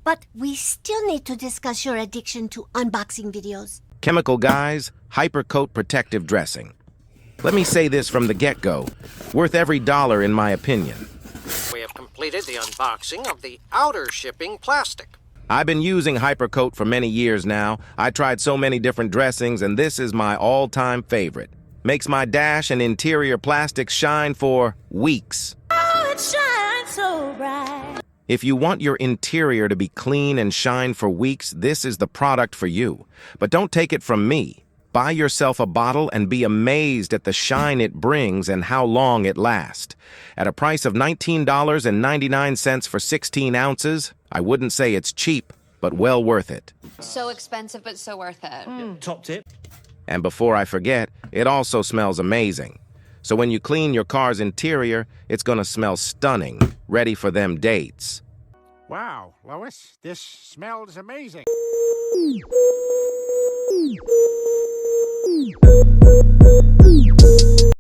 But we still need to discuss your addiction to unboxing videos. Chemical Guys, HyperCoat Protective Dressing. Let me say this from the get-go. Worth every dollar in my opinion. We have completed the unboxing of the outer shipping plastic. I've been using HyperCoat for many years now. I tried so many different dressings, and this is my all-time favorite. Makes my dash and interior plastics shine for weeks. Oh, it shines so bright. If you want your interior to be clean and shine for weeks, this is the product for you. But don't take it from me. Buy yourself a bottle and be amazed at the shine it brings and how long it lasts. At a price of $19.99 for 16 ounces, I wouldn't say it's cheap, but well worth it. So expensive, but so worth it. Top tip. And before I forget, it also smells amazing. So when you clean your car's interior, it's gonna smell stunning, ready for them dates. Wow, Lois, this smells amazing.